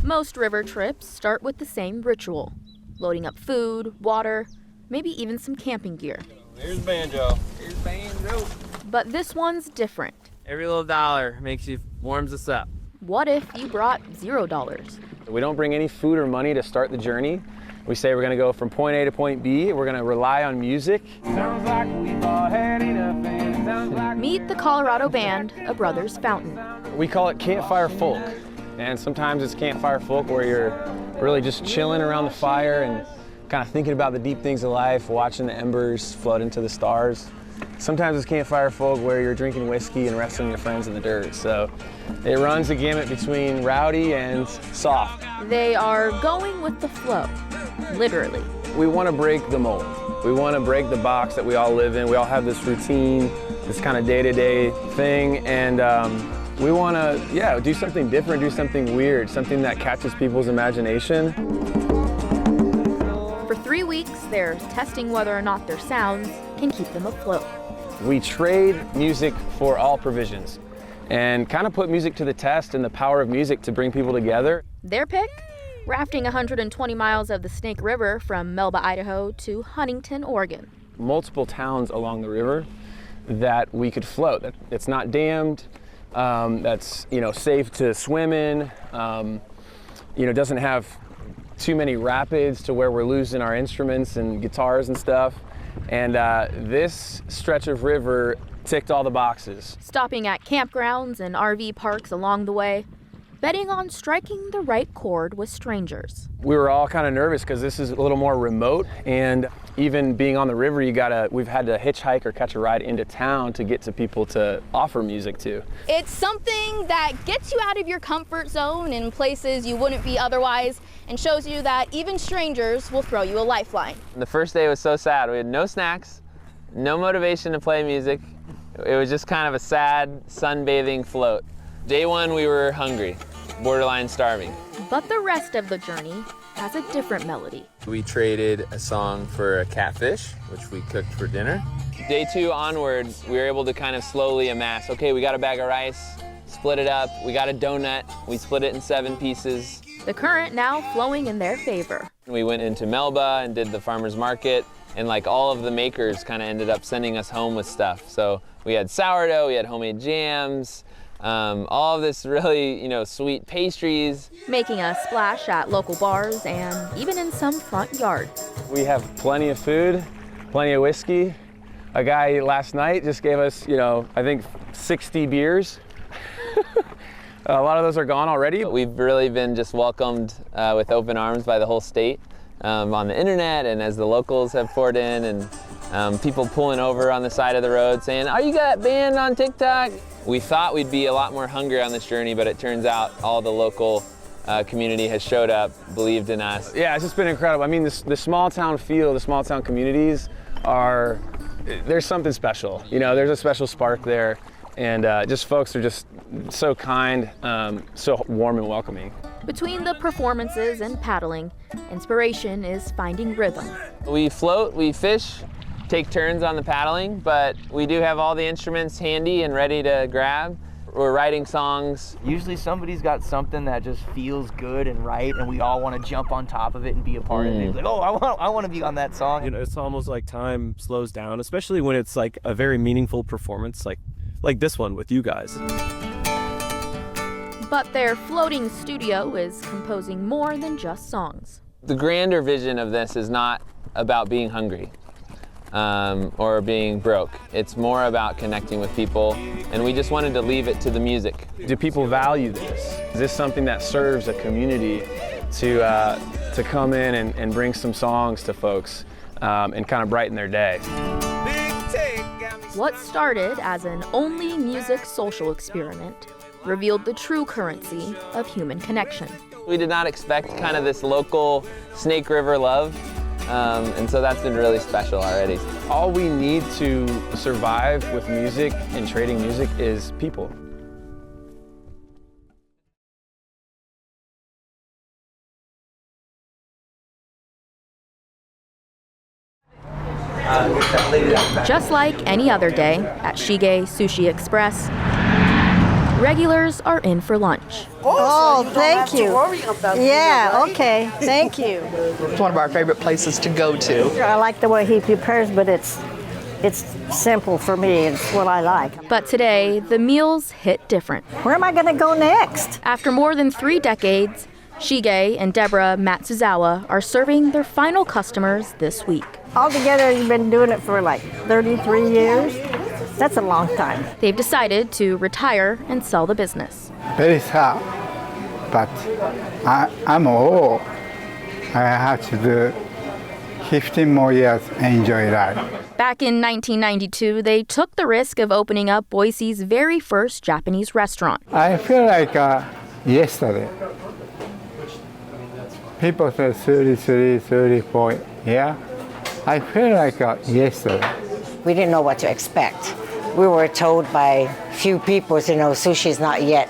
Most river trips start with the same ritual, loading up food, water, maybe even some camping gear. Here's Banjo. Here's Banjo. But this one's different. Every little dollar warms us up. What if you brought $0? We don't bring any food or money to start the journey. We say we're going to go from point A to point B. We're going to rely on music. Sounds like we've all had enough, and it sounds like Meet the Colorado band, A Brother's Fountain. we call it campfire folk. And sometimes it's campfire folk where you're really just chilling around the fire and kind of thinking about the deep things of life, watching the embers float into the stars. Sometimes it's campfire folk where you're drinking whiskey and wrestling your friends in the dirt. So it runs the gamut between rowdy and soft. They are going with the flow, literally. We want to break the mold. We want to break the box that we all live in. We all have this routine, this kind of day-to-day thing, and we want to, do something different, do something weird, something that catches people's imagination. For 3 weeks, they're testing whether or not their sounds can keep them afloat. We trade music for all provisions and kind of put music to the test and the power of music to bring people together. Their pick? Rafting 120 miles of the Snake River from Melba, Idaho to Huntington, Oregon. Multiple towns along the river that we could float. It's not dammed, that's safe to swim in, doesn't have too many rapids to where we're losing our instruments and guitars and stuff. And this stretch of river ticked all the boxes. Stopping at campgrounds and RV parks along the way, betting on striking the right chord with strangers. We were all kind of nervous because this is a little more remote, and even being on the river, we've had to hitchhike or catch a ride into town to get to people to offer music to. It's something that gets you out of your comfort zone in places you wouldn't be otherwise, and shows you that even strangers will throw you a lifeline. The first day was so sad. We had no snacks, no motivation to play music. It was just kind of a sad sunbathing float. Day one, we were hungry, borderline starving. But the rest of the journey has a different melody. We traded a song for a catfish, which we cooked for dinner. Day two onward, we were able to kind of slowly amass. Okay, we got a bag of rice, split it up. We got a donut, we split it in 7 pieces. The current now flowing in their favor. We went into Melba and did the farmer's market, and all of the makers kind of ended up sending us home with stuff. So we had sourdough, we had homemade jams, all of this really, sweet pastries. Making a splash at local bars and even in some front yard. We have plenty of food, plenty of whiskey. A guy last night just gave us, I think 60 beers. A lot of those are gone already. We've really been just welcomed with open arms by the whole state on the internet, and as the locals have poured in, and people pulling over on the side of the road saying, "Are you that band on TikTok?" We thought we'd be a lot more hungry on this journey, but it turns out all the local community has showed up, believed in us. Yeah, it's just been incredible. I mean, the small town feel, the small town communities there's something special. There's a special spark there, and just folks are just so kind, so warm and welcoming. Between the performances and paddling, inspiration is finding rhythm. We float, we fish, take turns on the paddling, but we do have all the instruments handy and ready to grab. We're writing songs. Usually somebody's got something that just feels good and right, and we all want to jump on top of it and be a part of it. It's like, oh, I want to be on that song. It's almost like time slows down, especially when it's like a very meaningful performance, like this one with you guys. But their floating studio is composing more than just songs. The grander vision of this is not about being hungry or being broke. It's more about connecting with people, and we just wanted to leave it to the music. Do people value this? Is this something that serves a community to come in and bring some songs to folks and kind of brighten their day? What started as an only music social experiment revealed the true currency of human connection. We did not expect kind of this local Snake River love, and so that's been really special already. All we need to survive with music and trading music is people. Just like any other day at Shige Sushi Express, Regulars are in for lunch. Oh, thank you. Yeah, okay, thank you. It's one of our favorite places to go to. I like the way he prepares, but it's simple for me. It's what I like. But today, the meals hit different. Where am I going to go next? After more than 3 decades, Shige and Deborah Matsuzawa are serving their final customers this week. Altogether, you've been doing it for like 33 years. That's a long time. They've decided to retire and sell the business. Very sad, but I'm old. I have to do 15 more years and enjoy life. Back in 1992, they took the risk of opening up Boise's very first Japanese restaurant. I feel like yesterday. People say 33, 34, yeah. I feel like yesterday. We didn't know what to expect. We were told by few people, sushi's not yet,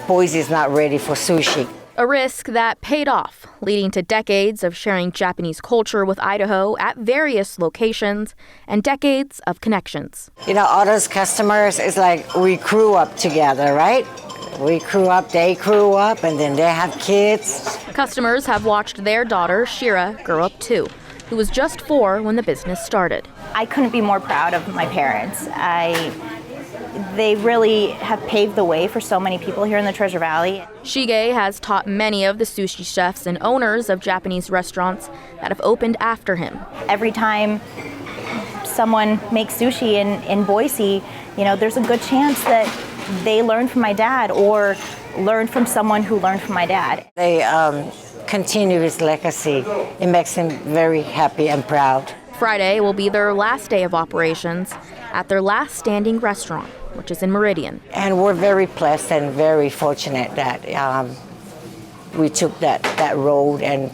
Boise's not ready for sushi. A risk that paid off, leading to decades of sharing Japanese culture with Idaho at various locations and decades of connections. All those customers, it's like we grew up together, right? We grew up, they grew up, and then they have kids. Customers have watched their daughter, Shira, grow up too, who was just 4 when the business started. I couldn't be more proud of my parents. They really have paved the way for so many people here in the Treasure Valley. Shige has taught many of the sushi chefs and owners of Japanese restaurants that have opened after him. Every time someone makes sushi in Boise, there's a good chance that they learned from my dad or learned from someone who learned from my dad. They continue his legacy. It makes him very happy and proud. Friday will be their last day of operations at their last standing restaurant, which is in Meridian. And we're very blessed and very fortunate that we took that road and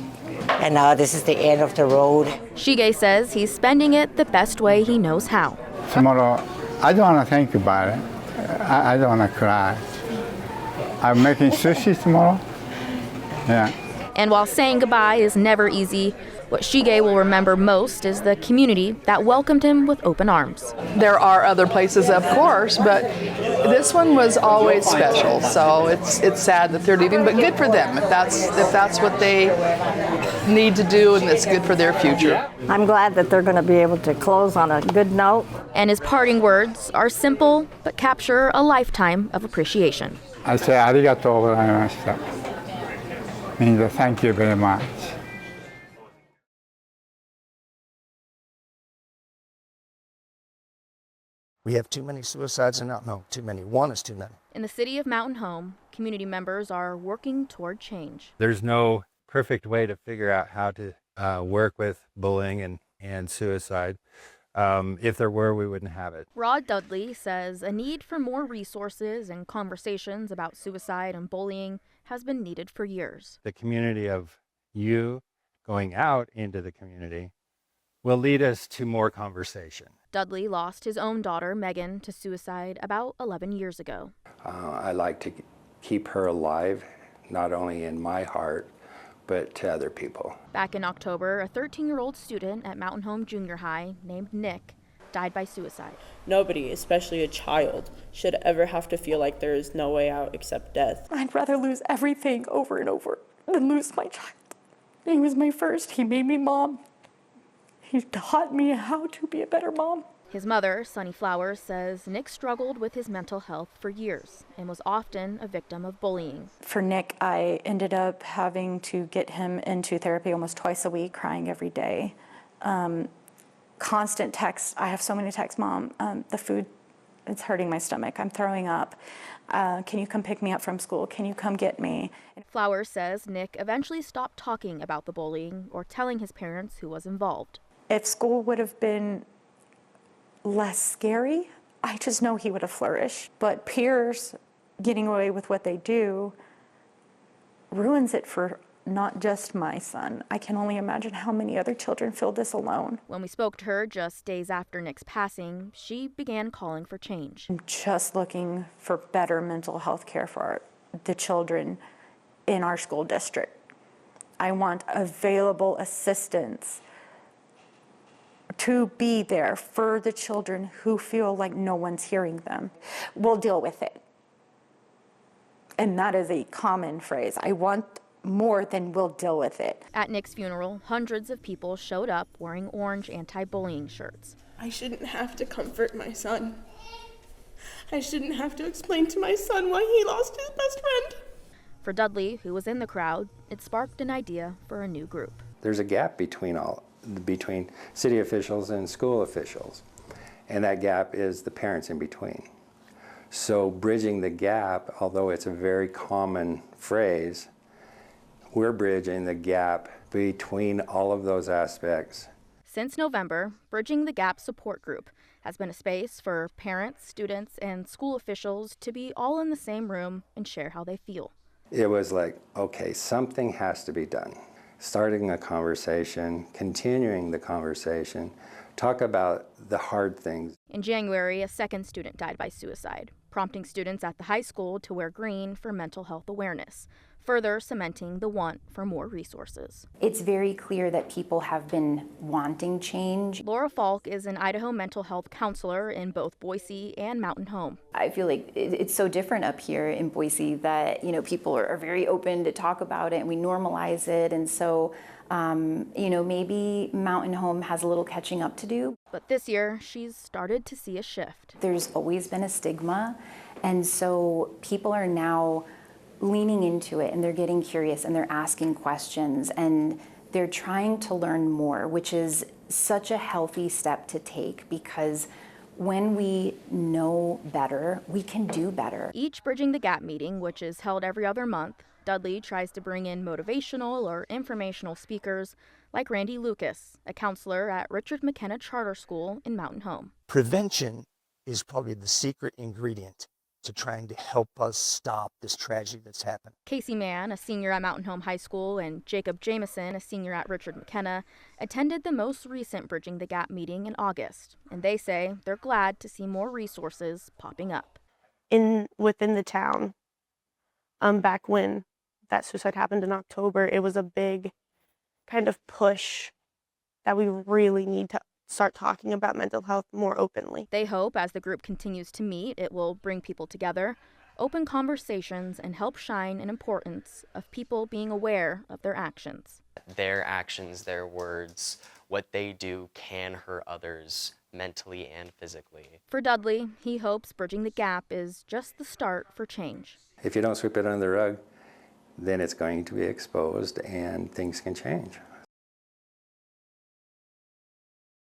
now this is the end of the road. Shige says he's spending it the best way he knows how. Tomorrow, I don't want to think about it. I don't want to cry. I'm making sushi tomorrow. Yeah. And while saying goodbye is never easy, what Shige will remember most is the community that welcomed him with open arms. There are other places, of course, but this one was always special. So it's sad that they're leaving, but good for them if that's what they need to do and it's good for their future. I'm glad that they're going to be able to close on a good note. And his parting words are simple but capture a lifetime of appreciation. I say arigatou gozaimashita. Means thank you very much. We have too many suicides and no, too many. One is too many. In the city of Mountain Home, community members are working toward change. There's no perfect way to figure out how to work with bullying and suicide. If there were, we wouldn't have it. Rod Dudley says a need for more resources and conversations about suicide and bullying has been needed for years. The community of you going out into the community will lead us to more conversation. Dudley lost his own daughter, Megan, to suicide about 11 years ago. I like to keep her alive, not only in my heart, but to other people. Back in October, a 13-year-old student at Mountain Home Junior High named Nick died by suicide. Nobody, especially a child, should ever have to feel like there is no way out except death. I'd rather lose everything over and over than lose my child. He was my first. He made me mom. He taught me how to be a better mom. His mother, Sunny Flowers, says Nick struggled with his mental health for years and was often a victim of bullying. For Nick, I ended up having to get him into therapy almost twice a week, crying every day. Constant texts. I have so many texts, Mom. The food, it's hurting my stomach. I'm throwing up. Can you come pick me up from school? Can you come get me? Flowers says Nick eventually stopped talking about the bullying or telling his parents who was involved. If school would have been less scary, I just know he would have flourished. But peers getting away with what they do ruins it for not just my son. I can only imagine how many other children feel this alone. When we spoke to her just days after Nick's passing, she began calling for change. I'm just looking for better mental health care for the children in our school district. I want available assistance to be there for the children who feel like no one's hearing them. We'll deal with it. And that is a common phrase. I want more than we'll deal with it. At Nick's funeral, hundreds of people showed up wearing orange anti-bullying shirts. I shouldn't have to comfort my son. I shouldn't have to explain to my son why he lost his best friend. For Dudley, who was in the crowd, it sparked an idea for a new group. There's a gap between city officials and school officials, and that gap is the parents in between. So bridging the gap, although it's a very common phrase, we're bridging the gap between all of those aspects. Since November, Bridging the Gap Support Group has been a space for parents, students, and school officials to be all in the same room and share how they feel. It was like, okay, something has to be done. Starting a conversation, continuing the conversation, talk about the hard things. In January, a second student died by suicide, prompting students at the high school to wear green for mental health awareness, further cementing the want for more resources. It's very clear that people have been wanting change. Laura Falk is an Idaho mental health counselor in both Boise and Mountain Home. I feel like it's so different up here in Boise that, people are very open to talk about it and we normalize it. And so, maybe Mountain Home has a little catching up to do. But this year, she's started to see a shift. There's always been a stigma. And so people are now leaning into it and they're getting curious and they're asking questions and they're trying to learn more, which is such a healthy step to take because when we know better, we can do better. Each Bridging the Gap meeting, which is held every other month, Dudley tries to bring in motivational or informational speakers like Randy Lucas, a counselor at Richard McKenna Charter School in Mountain Home. Prevention is probably the secret ingredient to trying to help us stop this tragedy that's happened. Casey Mann, a senior at Mountain Home High School, and Jacob Jameson, a senior at Richard McKenna, attended the most recent Bridging the Gap meeting in August, and they say they're glad to see more resources popping up. Within the town, back when that suicide happened in October, it was a big kind of push that we really need to start talking about mental health more openly. They hope as the group continues to meet, it will bring people together, open conversations, and help shine an importance of people being aware of their actions. Their actions, their words, what they do can hurt others mentally and physically. For Dudley, he hopes Bridging the Gap is just the start for change. If you don't sweep it under the rug, then it's going to be exposed and things can change.